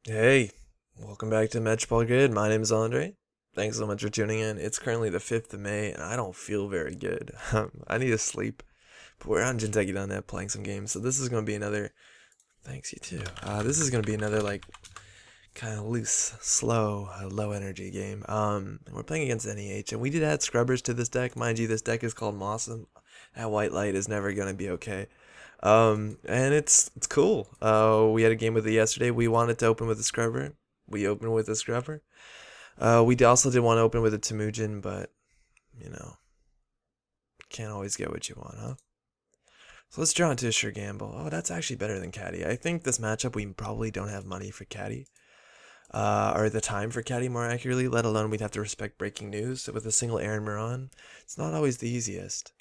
Hey, welcome back to Match Ball Grid. My name is Andre. Thanks so much for tuning in. It's currently the 5th of May, and I don't feel very good. I need to sleep. But we're on Jinteki.net playing some games, so this is going to be another. Thanks, you too. This is going to be another, kind of loose, slow, low energy game. We're playing against NEH, and we did add scrubbers to this deck. Mind you, this deck is called Mawsome. That white light is never going to be okay. And it's cool. We had a game with it yesterday. We wanted to open with a scrubber. We opened with a scrubber. We also did want to open with a Temujin, but you know, can't always get what you want, huh? So let's draw into a sure gamble. Oh, that's actually better than Caddy. I think this matchup we probably don't have money for Caddy. Or the time for Caddy more accurately, let alone we'd have to respect breaking news. So with a single Aaron Moran, it's not always the easiest.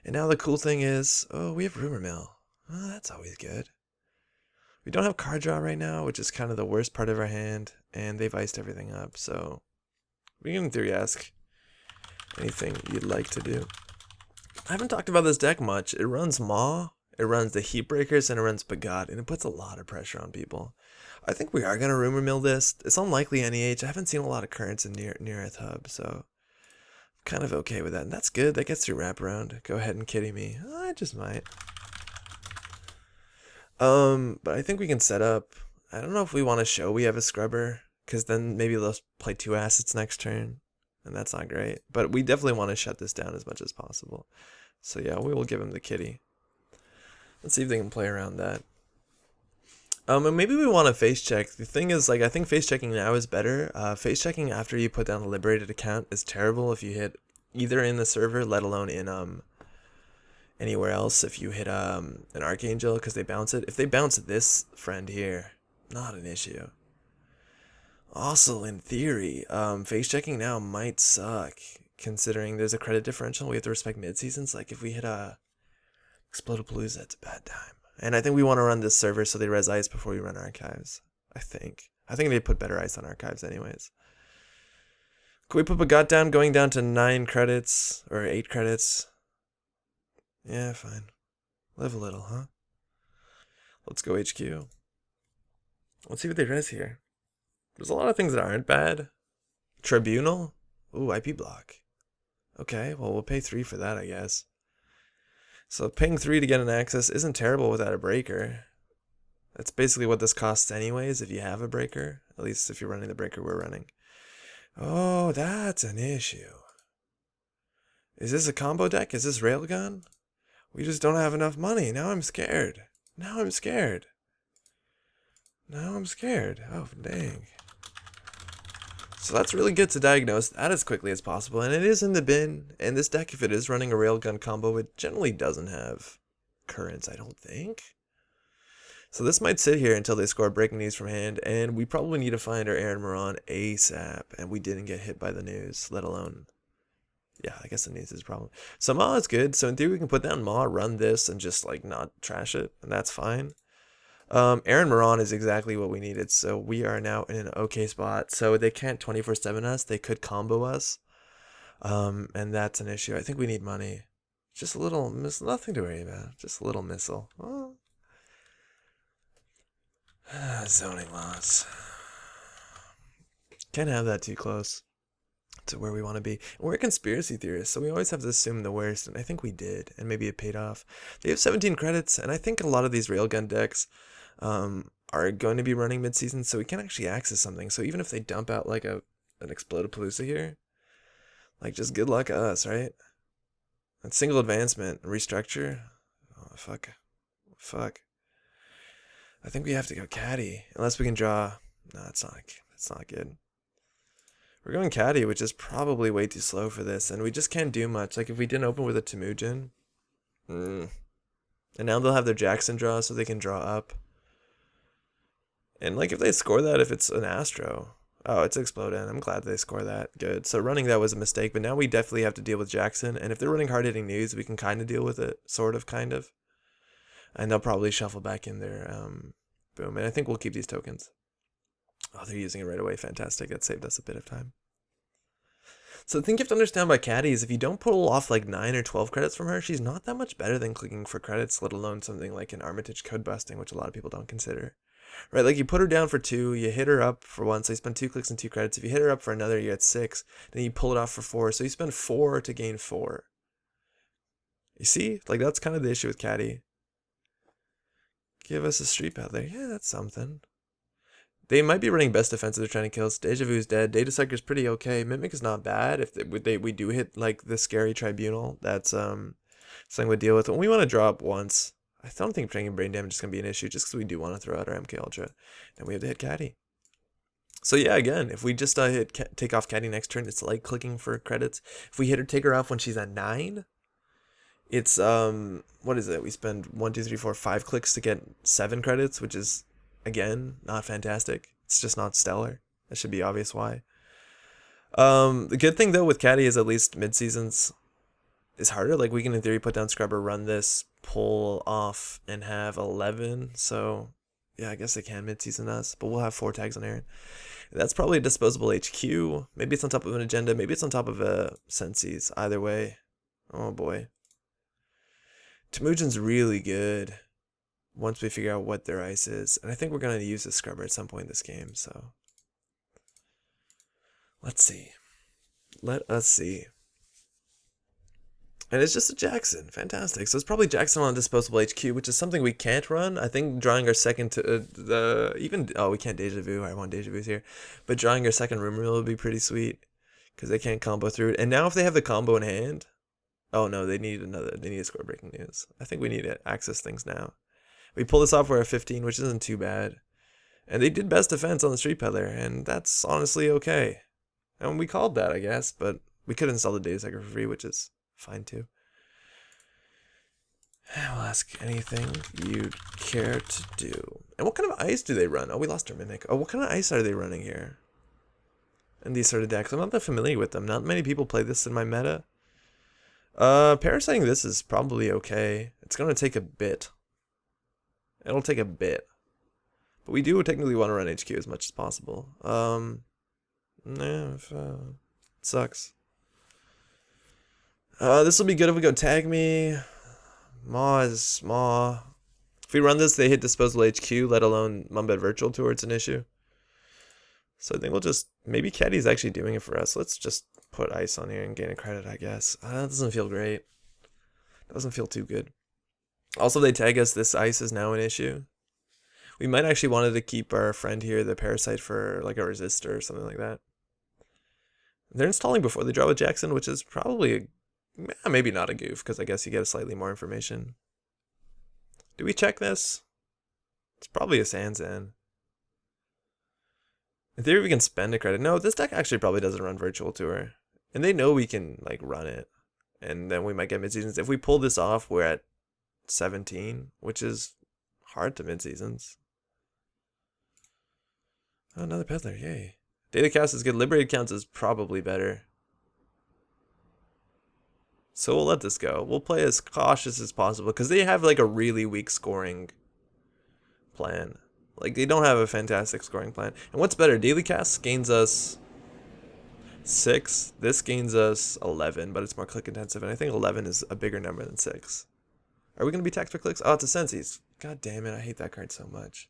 And now the cool thing is, oh, we have Rumor Mill. Oh, that's always good. We don't have card draw right now, which is kind of the worst part of our hand, and they've iced everything up, so we can in theory ask anything you'd like to do. I haven't talked about this deck much. It runs Maw, it runs the Heat Breakers, and it runs Bagat, and it puts a lot of pressure on people. I think we are going to Rumor Mill this. It's unlikely NEH. I haven't seen a lot of currents in Neareth Hub, so kind of okay with that. And that's good. That gets through wraparound. Go ahead and kitty me. I just might. But I think we can set up. I don't know if we want to show we have a scrubber, because then maybe they'll play 2 assets next turn, and that's not great. But we definitely want to shut this down as much as possible. So yeah, we will give him the kitty. Let's see if they can play around that. And maybe we want to face check. The thing is, I think face checking now is better. Face checking after you put down a liberated account is terrible if you hit either in the server, let alone in anywhere else. If you hit an Archangel, because they bounce it. If they bounce this friend here, not an issue. Also, in theory, face checking now might suck, considering there's a credit differential. We have to respect mid seasons. Like if we hit a Explode-a-palooza, it's a bad time. And I think we want to run this server so they res ice before we run archives. I think they put better ice on archives anyways. Can we put Bagat down, going down to 9 credits or 8 credits? Yeah, fine. Live a little, huh? Let's go HQ. Let's see what they res here. There's a lot of things that aren't bad. Tribunal? Ooh, IP block. Okay, well, we'll pay 3 for that, I guess. So paying 3 to get an access isn't terrible without a breaker. That's basically what this costs anyways if you have a breaker. At least if you're running the breaker we're running. Oh, that's an issue. Is this a combo deck? Is this Railgun? We just don't have enough money. Now I'm scared. Now I'm scared. Oh, dang. So that's really good to diagnose that as quickly as possible. And it is in the bin. And this deck, if it is running a Railgun combo, it generally doesn't have currents, I don't think. So this might sit here until they score breaking news from hand. And we probably need to find our Aaron Moran ASAP. And we didn't get hit by the news, let alone... Yeah, I guess the news is a problem. So Maw is good. So in theory, we can put down Maw, run this, and just not trash it. And that's fine. Aaron Moran is exactly what we needed, so we are now in an okay spot. So they can't 24/7 us, they could combo us, and that's an issue. I think we need money. Just a little, nothing to worry about, just a little missile. Oh. Zoning loss. Can't have that too close to where we want to be. And we're conspiracy theorists, so we always have to assume the worst, and I think we did, and maybe it paid off. They have 17 credits, and I think a lot of these railgun decks are going to be running mid-season, so we can actually access something. So even if they dump out an Explode-a-palooza here, just good luck us, right? And single advancement, restructure. Oh, fuck. I think we have to go caddy, unless we can draw. No, it's not good. We're going caddy, which is probably way too slow for this, and we just can't do much. If we didn't open with a Temujin. And now they'll have their Jackson draw, so they can draw up. And if they score that, if it's an Astro. Oh, it's Explode-a. I'm glad they score that. Good. So running that was a mistake, but now we definitely have to deal with Jackson. And if they're running hard-hitting news, we can kind of deal with it. Sort of, kind of. And they'll probably shuffle back in their boom. And I think we'll keep these tokens. Oh, they're using it right away. Fantastic. That saved us a bit of time. So the thing you have to understand about Caddy is if you don't pull off 9 or 12 credits from her, she's not that much better than clicking for credits, let alone something like an Armitage code busting, which a lot of people don't consider. right? Like you put her down for 2, you hit her up for 1, so you spend 2 clicks and 2 credits. If you hit her up for another, you get 6. Then you pull it off for 4, so you spend 4 to gain 4. You see? Like that's kind of the issue with Caddy. Give us a street path there. Yeah, that's something. They might be running best defense if they're trying to kill us. Deja Vu's dead. Data Sucker's pretty okay. Mimic is not bad. If we do hit like the scary tribunal, that's something we deal with. When we want to drop once, I don't think taking brain damage is gonna be an issue just because we do want to throw out our MK Ultra, and we have to hit Caddy. So yeah, again, if we just take off Caddy next turn, it's like clicking for credits. If we take her off when she's at 9, it's what is it? We spend 1, 2, 3, 4, 5 clicks to get 7 credits, which is again not fantastic. It's just not stellar. That should be obvious why. The good thing though with Caddy is at least mid seasons is harder. Like we can in theory put down Scrubber, run this, pull off, and have 11. So yeah, I guess they can mid season us, but we'll have 4 tags on Aaron. That's probably a disposable HQ. Maybe it's on top of an agenda. Maybe it's on top of a Sensi's. Either way. Oh boy. Temujin's really good once we figure out what their ice is. And I think we're going to use the Scrubber at some point in this game. So let's see. Let us see. And it's just a Jackson. Fantastic. So it's probably Jackson on disposable HQ, which is something we can't run. I think drawing our second to we can't Deja Vu. I want Deja Vu's here. But drawing our second room reel would be pretty sweet because they can't combo through it. And now if they have the combo in hand, oh no, they need a score breaking news. I think we need to access things now. We pull this off, we're at 15, which isn't too bad. And they did best defense on the Street Peddler, and that's honestly okay. And we called that, I guess, but we could install the Data Sucker for free, which is fine too. We'll ask anything you'd care to do. And what kind of ice do they run? Oh, we lost our Mimic. Oh, what kind of ice are they running here? In these sort of decks, I'm not that familiar with them. Not many people play this in my meta. Parasiting this is probably okay. It's gonna take a bit. It'll take a bit. But we do technically want to run HQ as much as possible. It sucks. This will be good if we go tag me. Maw is Maw. If we run this, they hit disposable HQ, let alone Mumbet Virtual Tour, it's an issue. So I think we'll just, maybe Caddy's actually doing it for us. Let's just put ice on here and gain a credit, I guess. That doesn't feel great. Doesn't feel too good. Also, they tag us, this ice is now an issue. We might actually wanted to keep our friend here, the Parasite, for like a resistor or something like that. They're installing before they draw with Jackson, which is probably maybe not a goof, because I guess you get slightly more information. Do we check this? It's probably a Sansan. In theory, we can spend a credit. No, this deck actually probably doesn't run Virtual Tour. And they know we can like run it. And then we might get mid-seasons. If we pull this off, we're at 17, which is hard to mid-seasons. Oh, another Peddler, yay. Datacast is good. Liberated Counts is probably better. So we'll let this go. We'll play as cautious as possible because they have like a really weak scoring plan. Like they don't have a fantastic scoring plan. And what's better, Daily Cast gains us 6. This gains us 11, but it's more click intensive. And I think 11 is a bigger number than 6. Are we going to be taxed for clicks? Oh, it's a Sensi's. God damn it, I hate that card so much.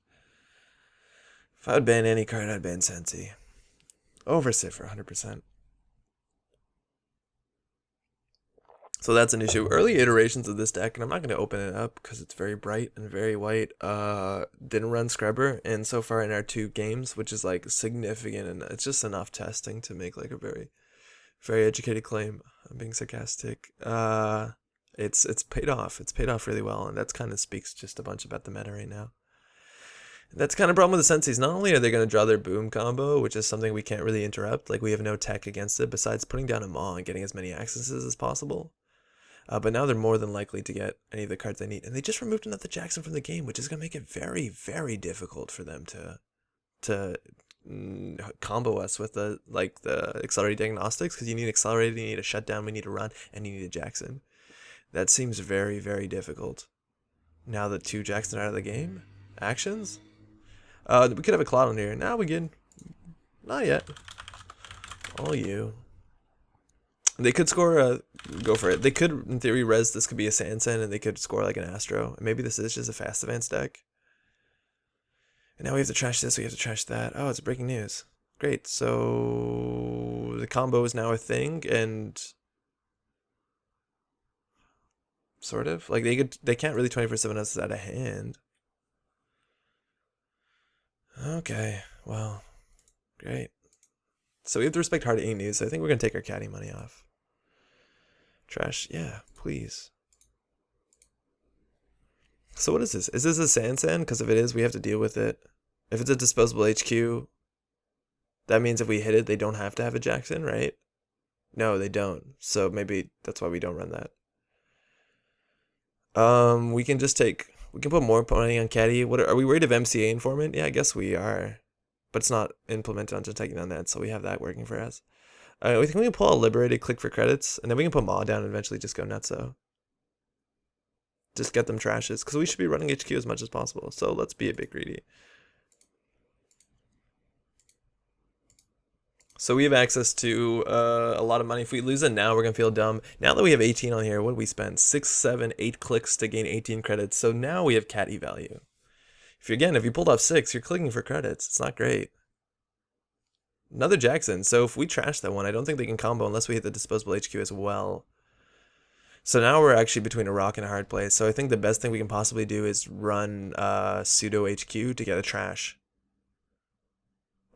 If I would ban any card, I'd ban Sensi. Oversit for 100%. So that's an issue. Early iterations of this deck, and I'm not going to open it up because it's very bright and very white, didn't run Scrubber, and so far in our 2 games, which is like significant, and it's just enough testing to make like a very, very educated claim. I'm being sarcastic. It's paid off. It's paid off really well, and that's kind of speaks just a bunch about the meta right now. And that's kind of problem with the Sensis. Not only are they going to draw their boom combo, which is something we can't really interrupt, like we have no tech against it besides putting down a Maw and getting as many accesses as possible. But now they're more than likely to get any of the cards they need. And they just removed another Jackson from the game, which is going to make it very, very difficult for them to combo us with the accelerated diagnostics, because you need accelerated, you need a shutdown, we need a run, and you need a Jackson. That seems very, very difficult. Now that 2 Jackson are out of the game. Actions? We could have a Cloud on here. Now we can. Not yet. All you. They could score a... Go for it. They could, in theory, res this could be a Sansan, and they could score like an Astro. Maybe this is just a fast advance deck. And now we have to trash this, we have to trash that. Oh, it's breaking news. Great, so the combo is now a thing, and sort of like they can't really 24/7 us out of hand. Okay, well, great. So we have to respect hard A news. So I think we're gonna take our caddy money off. Trash, yeah, please. So what is this? Is this a sand? Because if it is, we have to deal with it. If it's a disposable HQ, that means if we hit it, they don't have to have a Jackson, right? No, they don't. So maybe that's why we don't run that. We can just we can put more money on caddy. What are we worried of MCA informant? Yeah, I guess we are. But it's not implemented on just taking on that, so we have that working for us. We think we can pull a liberated, click for credits, and then we can put Maw down and eventually just go nutso. Just get them trashes, because we should be running HQ as much as possible. So let's be a bit greedy. So we have access to a lot of money. If we lose it now, we're going to feel dumb. Now that we have 18 on here, what do we spend? 6, 7, 8 clicks to gain 18 credits. So now we have caddy value. If you pulled off 6, you're clicking for credits. It's not great. Another Jackson. So if we trash that one, I don't think they can combo unless we hit the disposable HQ as well. So now we're actually between a rock and a hard place. So I think the best thing we can possibly do is run pseudo HQ to get a trash.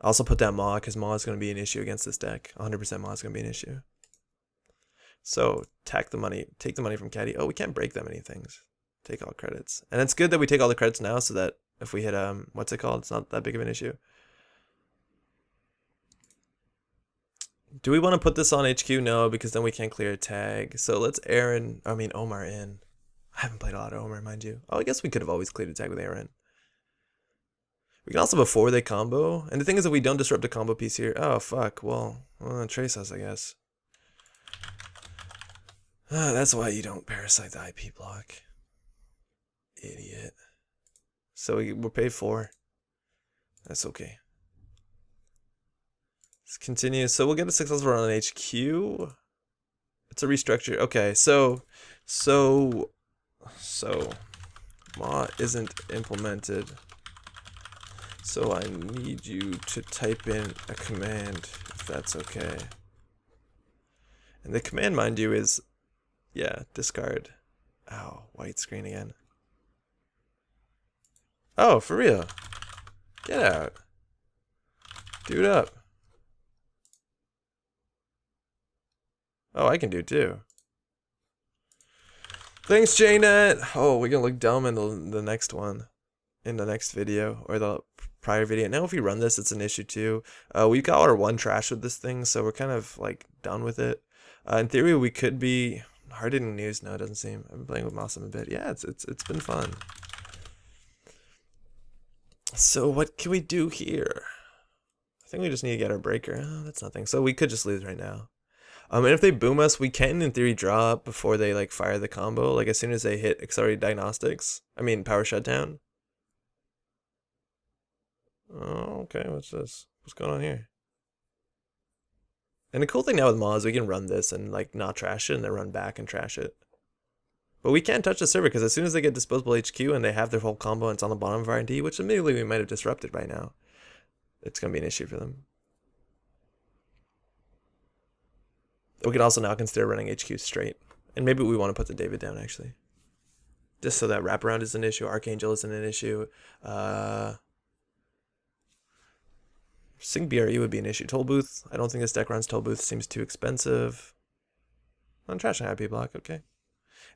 Also put that Maw, because Maw is going to be an issue against this deck. 100% Maw is going to be an issue. So take the money from caddy. Oh, we can't break that many things. Take all credits. And it's good that we take all the credits now so that if we hit, what's it called? It's not that big of an issue. Do we want to put this on HQ? No, because then we can't clear a tag. So let's Omar in. I haven't played a lot of Omar, mind you. Oh, I guess we could have always cleared a tag with Aaron. We can also before they combo. And the thing is, if we don't disrupt a combo piece here, oh fuck, well trace us, I guess. That's why you don't parasite the IP block. Idiot. So we'll pay 4. That's okay. Let's continue. So we'll get a successful run on HQ. It's a restructure. Okay, so Maw isn't implemented. So I need you to type in a command, if that's okay. And the command, mind you, is, yeah, discard. Ow, white screen again. Oh, for real? Get out. Do it up. Oh, I can do it too. Thanks, JNet. Oh, we're gonna look dumb in the next one. In the next video, or the prior video. Now if we run this, it's an issue too. We've got our 1 trash with this thing, so we're kind of like done with it. In theory, we could be hard hitting news. No, it doesn't seem. I've been playing with Mawsome a bit. Yeah, it's been fun. So what can we do here? I think we just need to get our breaker. Oh, that's nothing. So we could just lose right now. And if they boom us, we can in theory draw up before they like fire the combo. Like as soon as they hit accelerated diagnostics. Power shutdown. Oh, okay, what's this? What's going on here? And the cool thing now with Maw is we can run this and like not trash it and then run back and trash it. But we can't touch the server because as soon as they get disposable HQ and they have their whole combo and it's on the bottom of R&D, which immediately we might have disrupted by now, it's going to be an issue for them. We can also now consider running HQ straight. And maybe we want to put the David down actually. Just so that wraparound is an issue, Archangel isn't an issue. Sing BRE would be an issue. Toll Booth, I don't think this deck runs Toll Booth, seems too expensive. I'm trashing IP block, okay.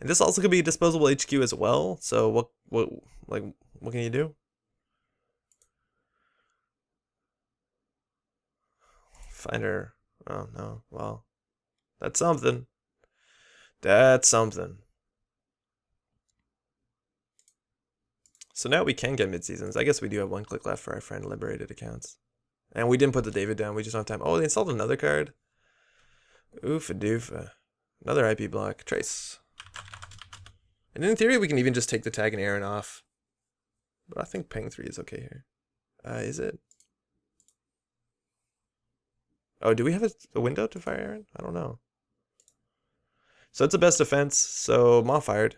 And this also could be disposable HQ as well, so what can you do? Finder, oh no, well, that's something. That's something. So now we can get mid-seasons. I guess we do have 1 click left for our friend liberated accounts. And we didn't put the David down. We just don't have time. Oh, they installed another card. Oofa doofa. Another IP block. Trace. And in theory, we can even just take the tag and Aaron off. But I think ping 3 is okay here. Is it? Oh, do we have a window to fire Aaron? I don't know. So it's a best defense. So Maw fired.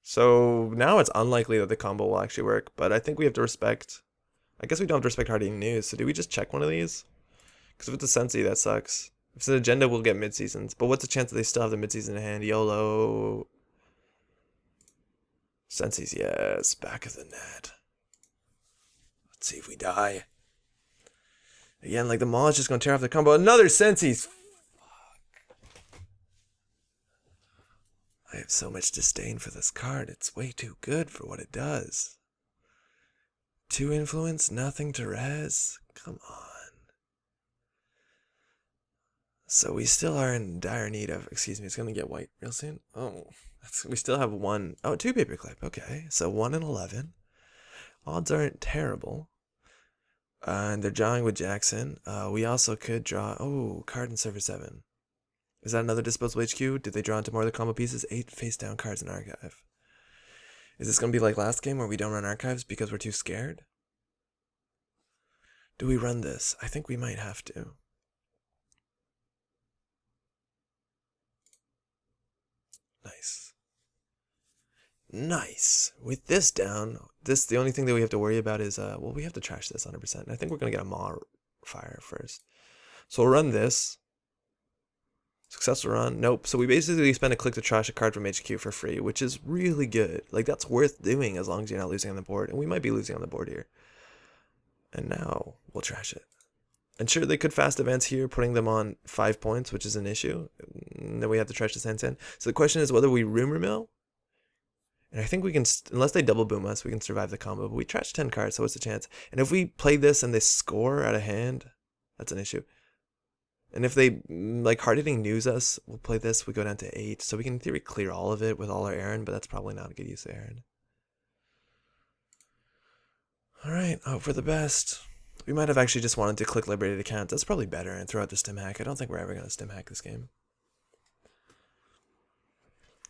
So now it's unlikely that the combo will actually work, but I think we have to respect... I guess we don't have to respect hard-hitting news, so do we just check one of these? Because if it's a Sensi, that sucks. If it's an agenda, we'll get mid-seasons. But what's the chance that they still have the mid-season in hand? YOLO. Sensi's, yes. Back of the net. Let's see if we die. Again, like the Maw is just going to tear off the combo. Another Sensi's! Fuck. I have so much disdain for this card. It's way too good for what it does. 2 influence, nothing to res. Come on. So we still are in dire need of... Excuse me, it's going to get white real soon. Oh, we still have 1... Oh, 2 paperclip. Okay, so 1 in 11. Odds aren't terrible. And they're drawing with Jackson. We also could draw... Oh, card in server 7. Is that another disposable HQ? Did they draw into more of the combo pieces? 8 face-down cards in archive. Is this going to be like last game where we don't run archives because we're too scared? Do we run this? I think we might have to. Nice. Nice. With this down, the only thing that we have to worry about is, well, we have to trash this 100%. I think we're going to get a Maw fire first. So we'll run this. Successful run. Nope. So we basically spend a click to trash a card from HQ for free, which is really good. Like, that's worth doing as long as you're not losing on the board. And we might be losing on the board here. And now we'll trash it. And sure, they could fast advance here, putting them on 5 points, which is an issue. And then we have to trash the Sansan. So the question is whether we rumor mill. And I think we can, unless they double boom us, we can survive the combo. But we trash 10 cards, so what's the chance? And if we play this and they score out of hand, that's an issue. And if they, like, hard-hitting news us, we'll play this, we go down to 8. So we can, in theory, clear all of it with all our Aaron, but that's probably not a good use of Aaron. Alright, hope for the best. We might have actually just wanted to click Liberated Account. That's probably better, and throw out the stim hack. I don't think we're ever going to stim hack this game.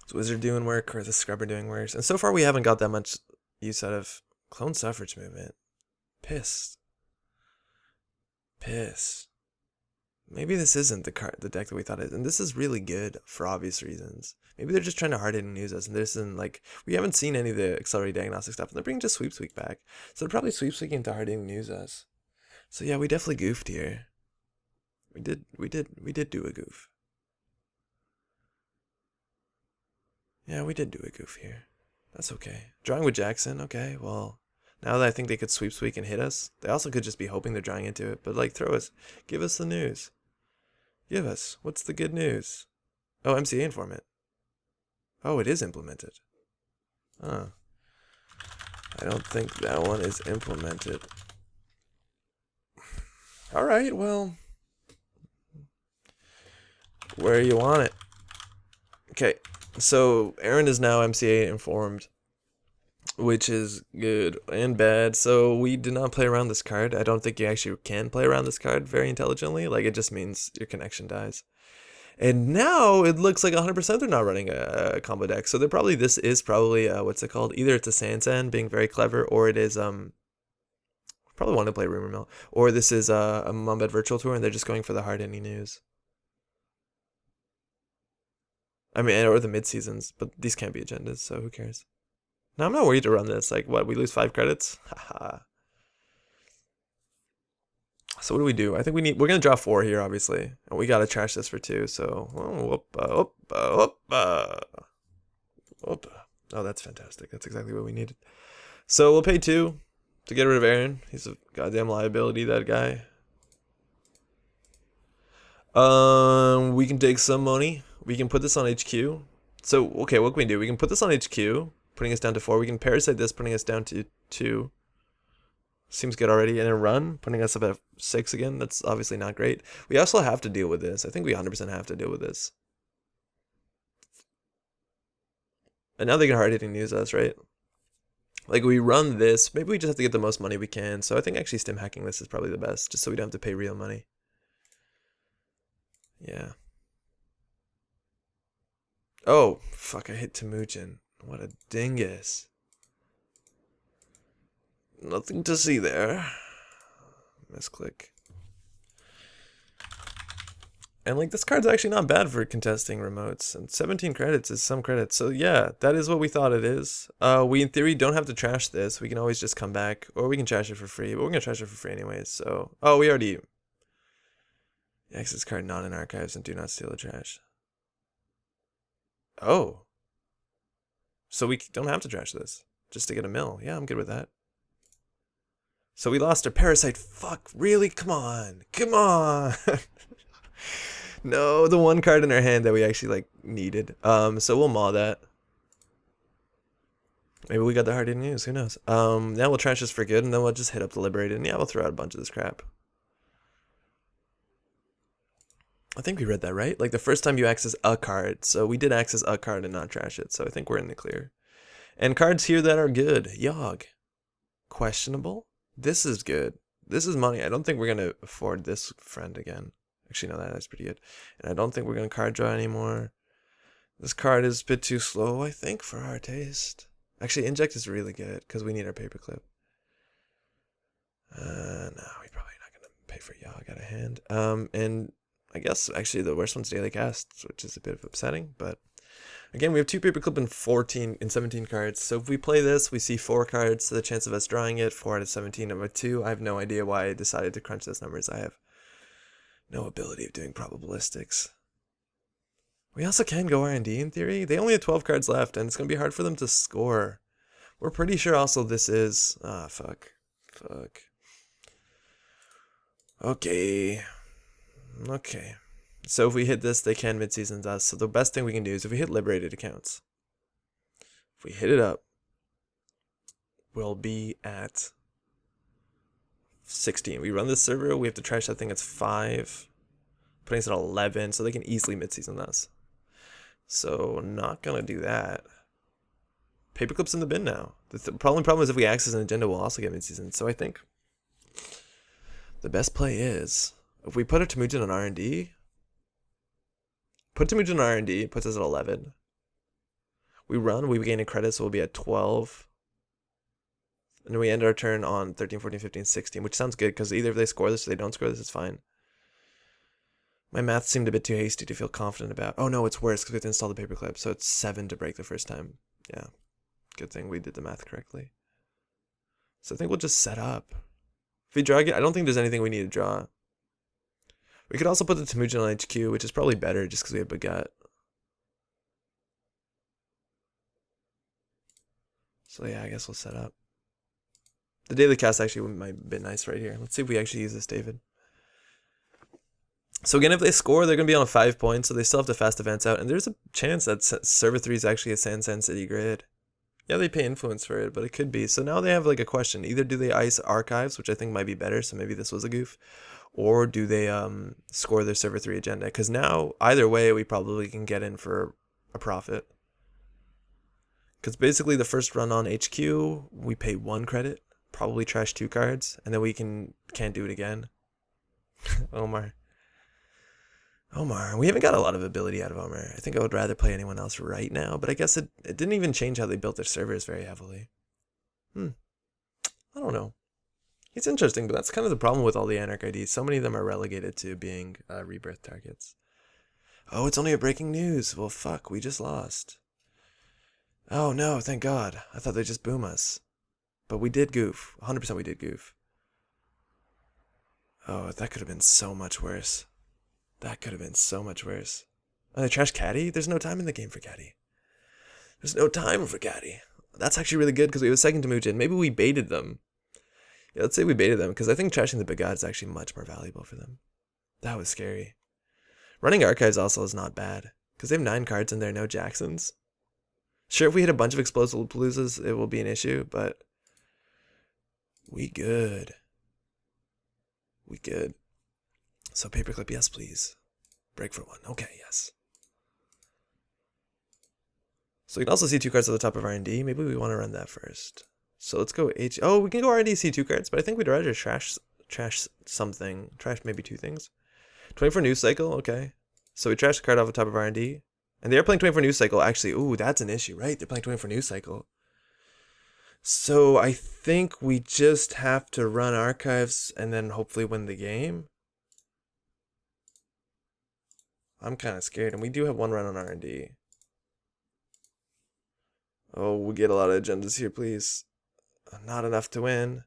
Is Wizard doing work, or is the Scrubber doing work? And so far we haven't got that much use out of Clone Suffrage Movement. Pissed. Pissed. Maybe this isn't the deck that we thought it is. And this is really good for obvious reasons. Maybe they're just trying to hard-hit and use us. And this isn't like... We haven't seen any of the accelerated diagnostic stuff. And they're bringing just Sweep Sweep back. So they're probably Sweep Sweeping to hard-hit and use us. So yeah, we definitely goofed here. We did do a goof. Yeah, we did do a goof here. That's okay. Drawing with Jackson, okay, well... Now that I think they could Sweep Sweep and hit us, they also could just be hoping they're drawing into it. But like, throw us. Give us the news. Give us. What's the good news? Oh, MCA informant. Oh, it is implemented. Huh. I don't think that one is implemented. Alright, well. Where you want it. Okay, so Aaron is now MCA informed, which is good and bad. So we did not play around this card. I don't think you actually can play around this card very intelligently. Like, it just means your connection dies. And now it looks like 100% they're not running a combo deck. So they're probably, this is probably, what's it called? Either it's a Sansan being very clever, or it is, probably want to play Rumor Mill, or this is a Mumbet Virtual Tour and they're just going for the hard-hitting news. I mean, or the mid-seasons, but these can't be agendas, so who cares? No, I'm not worried to run this. Like, what, we lose 5 credits? Haha. So what do we do? I think we're going to draw 4 here, obviously. And we got to trash this for 2, so... Oh, that's fantastic. That's exactly what we needed. So we'll pay 2 to get rid of Aaron. He's a goddamn liability, that guy. We can take some money. We can put this on HQ. So, okay, what can we do? We can put this on HQ, putting us down to 4. We can parasite this, putting us down to 2. Seems good already. And then run, putting us up at 6 again. That's obviously not great. We also have to deal with this. I think we 100% have to deal with this. And now they can hard-hitting news us, right? Like, we run this. Maybe we just have to get the most money we can. So I think actually stim hacking this is probably the best, just so we don't have to pay real money. Yeah. Oh, fuck, I hit Temujin. What a dingus. Nothing to see there. Misclick. And like this card's actually not bad for contesting remotes, and 17 credits is some credits. So yeah, that is what we thought it is. We in theory don't have to trash this. We can always just come back, or we can trash it for free. But we're gonna trash it for free anyways. So we already access card not in archives and do not steal the trash. Oh, so we don't have to trash this just to get a mill. Yeah, I'm good with that. So we lost our parasite. Fuck, really? Come on, come on. No, the one card in our hand that we actually like needed. So we'll maw that. Maybe we got the hard news. Who knows? Now we'll trash this for good, and then we'll just hit up the liberated, and yeah, we'll throw out a bunch of this crap. I think we read that right. Like the first time you access a card, so we did access a card and not trash it. So I think we're in the clear. And cards here that are good. Yogg. Questionable. This is good. This is money. I don't think we're gonna afford this friend again. Actually, no, that's pretty good. And I don't think we're going to card draw anymore. This card is a bit too slow, I think, for our taste. Actually, Inject is really good, because we need our paperclip. No, we're probably not going to pay for Yogg out of hand. And I guess, actually, the worst one's Daily Cast, which is a bit upsetting. But, again, we have 2 paperclip and 17 cards. So if we play this, we see 4 cards. So the chance of us drawing it, 4 out of 17. Number 2, I have no idea why I decided to crunch those numbers. I have no ability of doing probabilistics. We also can go R&D in theory. They only have 12 cards left, and it's going to be hard for them to score. We're pretty sure also this is... fuck. Okay. So if we hit this, they can mid-season us. So the best thing we can do is if we hit liberated accounts. If we hit it up, we'll be at 16. We run this server, we have to trash that thing at 5, putting us at 11, so they can easily mid-season us. So not gonna do that. Paperclip's in the bin now. The problem is if we access an agenda, we'll also get mid-season. So I think the best play is if we put a Temujin on R&D, puts us at 11. We run, we gain a credit, so we'll be at 12. And we end our turn on 13, 14, 15, 16, which sounds good, because either if they score this or they don't score this, it's fine. My math seemed a bit too hasty to feel confident about. Oh no, it's worse, because we have to install the paperclip, so it's 7 to break the first time. Yeah, good thing we did the math correctly. So I think we'll just set up. If we draw it, I don't think there's anything we need to draw. We could also put the Temujin on HQ, which is probably better, just because we have Bagat. So yeah, I guess we'll set up. The daily cast actually might be nice right here. Let's see if we actually use this, David. So again, if they score, they're going to be on 5 points, so they still have to fast advance out. And there's a chance that server 3 is actually a San City grid. Yeah, they pay influence for it, but it could be. So now they have like a question. Either do they ice archives, which I think might be better, so maybe this was a goof. Or do they score their server 3 agenda? Because now, either way, we probably can get in for a profit. Because basically the first run on HQ, we pay 1 credit. Probably trash 2 cards, and then we can't do it again. Omar, we haven't got a lot of ability out of Omar. I think I would rather play anyone else right now, but I guess it didn't even change how they built their servers very heavily. I don't know. He's interesting, but that's kind of the problem with all the Anarch IDs. So many of them are relegated to being rebirth targets. Oh, it's only a breaking news. Well, fuck, we just lost. Oh no, thank God. I thought they'd just boom us. But we did goof. 100% we did goof. Oh, that could have been so much worse. Oh, they trashed Caddy? There's no time in the game for Caddy. That's actually really good because we have a second Temujin. Maybe we baited them. Yeah, let's say we baited them because I think trashing the Bagat is actually much more valuable for them. That was scary. Running archives also is not bad because they have 9 cards in there, no Jacksons. Sure, if we hit a bunch of Explode-a-paloozas, it will be an issue, but we good. So paperclip, yes, please. Break for 1. Okay, yes. So we can also see 2 cards at the top of R&D. Maybe we want to run that first. So let's go H. Oh, we can go R&D, see 2 cards, but I think we'd rather trash something. Trash maybe 2 things. 24 news cycle, okay. So we trash the card off the top of R&D. And they're playing 24 news cycle, actually. Ooh, that's an issue, right? They're playing 24 news cycle. So I think we just have to run archives and then hopefully win the game. I'm kind of scared, and we do have one run on R&D. Oh, we get a lot of agendas here, please. Not enough to win,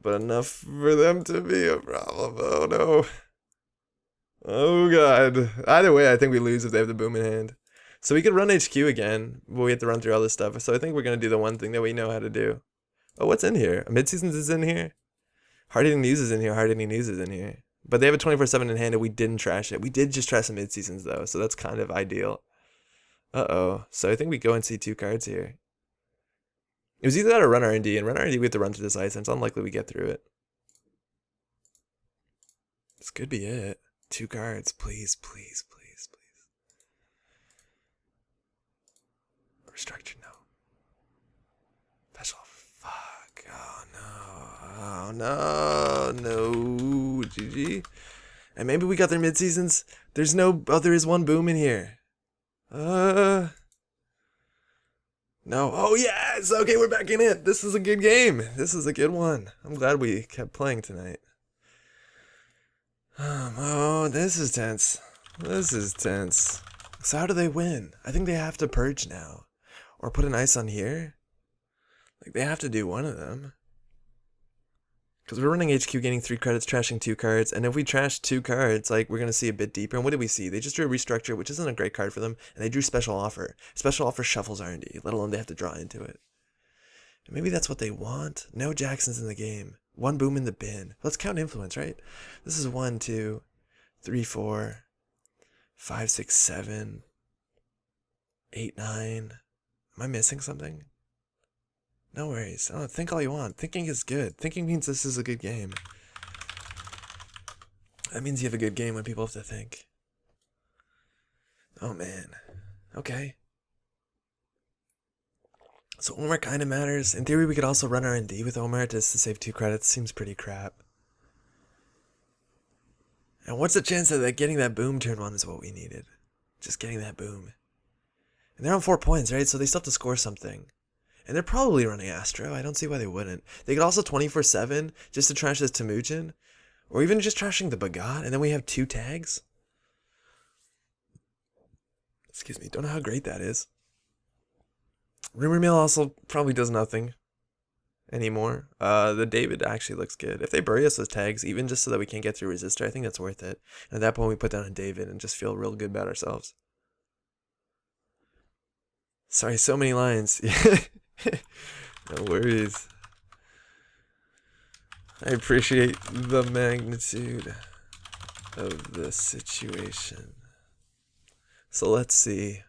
but enough for them to be a problem. Oh no. Oh god. Either way, I think we lose if they have the boom in hand. So we could run HQ again, but we have to run through all this stuff. So I think we're going to do the one thing that we know how to do. Oh, what's in here? Mid-seasons is in here? Hard-hitting news is in here. Hard-hitting news is in here. But they have a 24/7 in hand, and we didn't trash it. We did just trash some mid-seasons, though, so that's kind of ideal. Uh-oh. So I think we go and see 2 cards here. It was either that or run R&D, and run R&D we have to run through this ice, and it's unlikely we get through it. This could be it. 2 cards. Please, please, please, please. Restructure, no. Special. Fuck. Oh, no. Oh, no. No. GG. And maybe we got their mid-seasons. There's no... Oh, there is one boom in here. No. Oh, yes. Okay, we're back in it. This is a good game. This is a good one. I'm glad we kept playing tonight. Oh, this is tense. This is tense. So how do they win? I think they have to purge now. Or put an ice on here. Like, they have to do one of them. Because we're running HQ, gaining 3 credits, trashing 2 cards. And if we trash 2 cards, like, we're going to see a bit deeper. And what did we see? They just drew a restructure, which isn't a great card for them. And they drew special offer. Special offer shuffles R&D, let alone they have to draw into it. And maybe that's what they want. No Jacksons in the game. 1 boom in the bin. Let's count influence, right? This is 1, 2, 3, 4, 5, 6, 7, 8, 9. Am I missing something? No worries. Oh, think all you want. Thinking is good. Thinking means this is a good game. That means you have a good game when people have to think. Oh, man. Okay. So Omar kind of matters. In theory, we could also run R&D with Omar just to save 2 credits. Seems pretty crap. And what's the chance that getting that boom turn 1 is what we needed? Just getting that boom. And they're on 4 points, right? So they still have to score something. And they're probably running Astro. I don't see why they wouldn't. They could also 24/7 just to trash this Temujin. Or even just trashing the Bagat. And then we have 2 tags. Excuse me. Don't know how great that is. Rumor Mill also probably does nothing anymore. The David actually looks good. If they bury us with tags, even just so that we can't get through Resistor, I think that's worth it. And at that point, we put down a David and just feel real good about ourselves. Sorry, so many lines. No worries. I appreciate the magnitude of the situation. So let's see.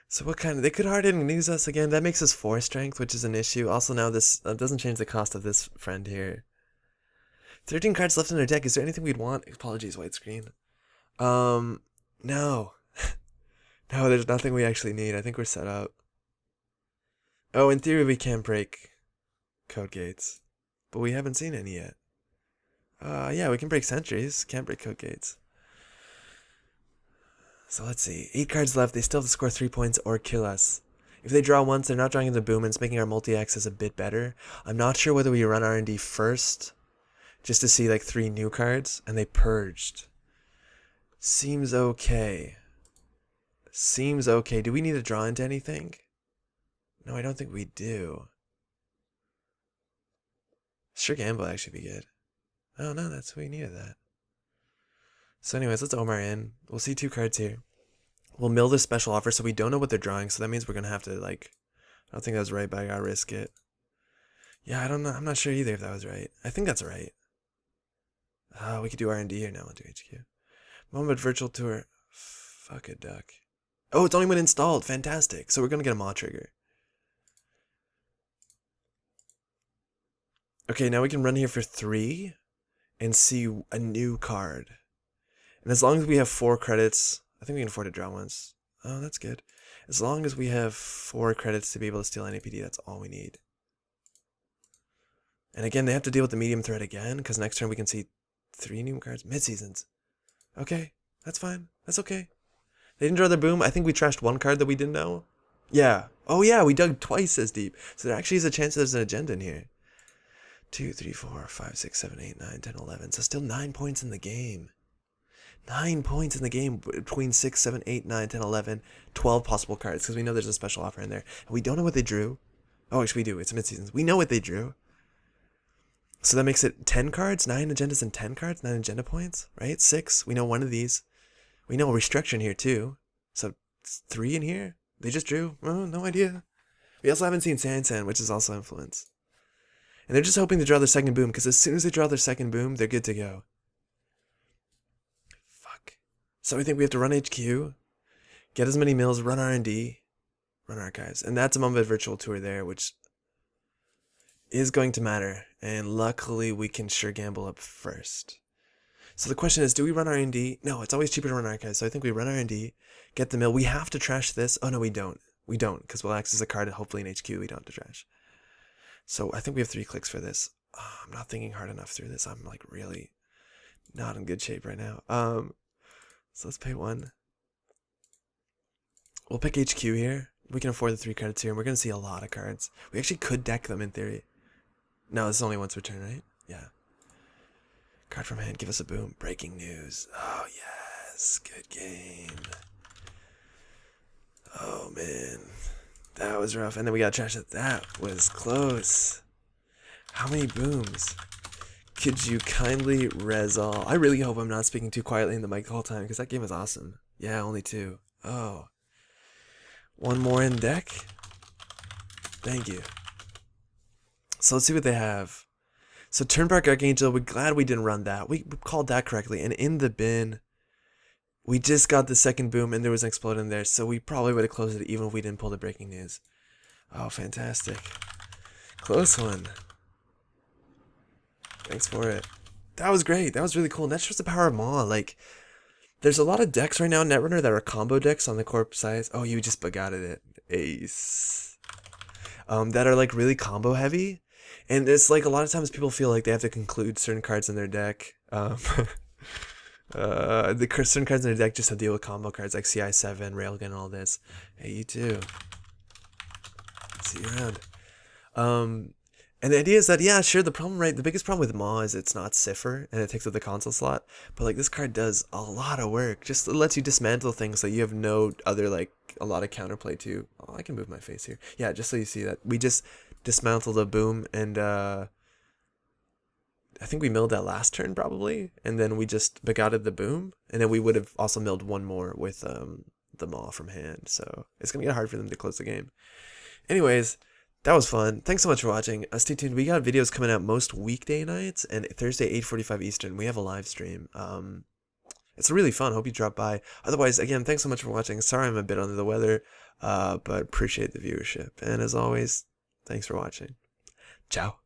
So what kind of... They could hard-hitting news us again. That makes us 4 strength, which is an issue. Also now this doesn't change the cost of this friend here. 13 cards left in their deck. Is there anything we'd want? Apologies, white screen. No. No, there's nothing we actually need. I think we're set up. Oh, in theory we can break code gates. But we haven't seen any yet. Yeah, we can break sentries. Can't break code gates. So let's see. 8 cards left. They still have to score 3 points or kill us. If they draw once, they're not drawing into boom, and it's making our multi-access a bit better. I'm not sure whether we run R&D first, just to see like 3 new cards, and they purged. Seems okay. Seems okay. Do we need to draw into anything? No, I don't think we do. Sure, Gamble actually be good. Oh no, that's we needed that. So anyways, let's Omar in. We'll see 2 cards here. We'll mill this special offer, so we don't know what they're drawing, so that means we're gonna have to like... I don't think that was right, but I gotta risk it. Yeah, I don't know. I'm not sure either if that was right. I think that's right. We could do R&D here now. We'll do HQ. Moment virtual tour. Fuck a duck. Oh, it's only been installed. Fantastic. So we're gonna get a Maw trigger. Okay, now we can run here for 3 and see a new card. And as long as we have 4 credits, I think we can afford to draw once. Oh, that's good. As long as we have 4 credits to be able to steal NAPD, that's all we need. And again, they have to deal with the medium threat again, because next turn we can see 3 new cards. Mid-seasons. Okay, that's fine. That's okay. They didn't draw their boom. I think we trashed 1 card that we didn't know. Yeah. Oh yeah, we dug twice as deep. So there actually is a chance there's an agenda in here. 2, 3, 4, 5, 6, 7, 8, 9, 10, 11. So still 9 points in the game. 9 points in the game between 6, 7, 8, 9, 10, 11, 12 possible cards because we know there's a special offer in there. And we don't know what they drew. Oh, actually, we do. It's mid-seasons. We know what they drew. So that makes it 10 cards, 9 agendas and 10 cards, 9 agenda points, right? 6. We know one of these. We know a restriction here, too. So 3 in here. They just drew. Oh, no idea. We also haven't seen Sand, which is also influence. And they're just hoping to draw their second boom because as soon as they draw their second boom, they're good to go. So we think we have to run HQ, get as many mills, run R&D, run archives. And that's a Mamba virtual tour there, which is going to matter. And luckily we can sure gamble up first. So the question is, do we run R&D? No, it's always cheaper to run archives. So I think we run R&D, get the mill. We have to trash this. Oh, no, we don't. We don't, because we'll access a card and hopefully in HQ we don't have to trash. So I think we have 3 clicks for this. Oh, I'm not thinking hard enough through this. I'm like really not in good shape right now. So let's pay 1. We'll pick HQ here. We can afford the 3 cards here, and we're going to see a lot of cards. We actually could deck them in theory. No, this is only once per turn, right? Yeah. Card from hand, give us a boom. Breaking news. Oh, yes. Good game. Oh, man. That was rough. And then we got trash it. That was close. How many booms? Could you kindly res all? I really hope I'm not speaking too quietly in the mic the whole time because that game is awesome. Yeah, only 2. Oh. 1 more in deck? Thank you. So let's see what they have. So Turnbark Archangel, we're glad we didn't run that. We called that correctly. And in the bin, we just got the second boom and there was an explode in there. So we probably would have closed it even if we didn't pull the breaking news. Oh, fantastic. Close one. Thanks for it. That was great. That was really cool. And that shows the power of Maw. Like, there's a lot of decks right now in Netrunner that are combo decks on the corp size. Oh, you just bug out of it. Ace. That are like really combo heavy. And it's like a lot of times people feel like they have to conclude certain cards in their deck. The certain cards in their deck just have to deal with combo cards like CI7, Railgun, and all this. Hey, you too. See you around. And the idea is that, yeah, sure, the biggest problem with Maw is it's not cipher, and it takes up the console slot, but, like, this card does a lot of work. Just it lets you dismantle things that you have no other, like, a lot of counterplay to. Oh, I can move my face here. Yeah, just so you see that. We just dismantled a boom, and, I think we milled that last turn, probably, and then we just begotted the boom, and then we would have also milled 1 more with, the Maw from hand, so it's gonna get hard for them to close the game. Anyways, that was fun. Thanks so much for watching. Stay tuned. We got videos coming out most weekday nights and Thursday 8:45 Eastern. We have a live stream. It's really fun. Hope you drop by. Otherwise, again, thanks so much for watching. Sorry I'm a bit under the weather, but appreciate the viewership. And as always, thanks for watching. Ciao.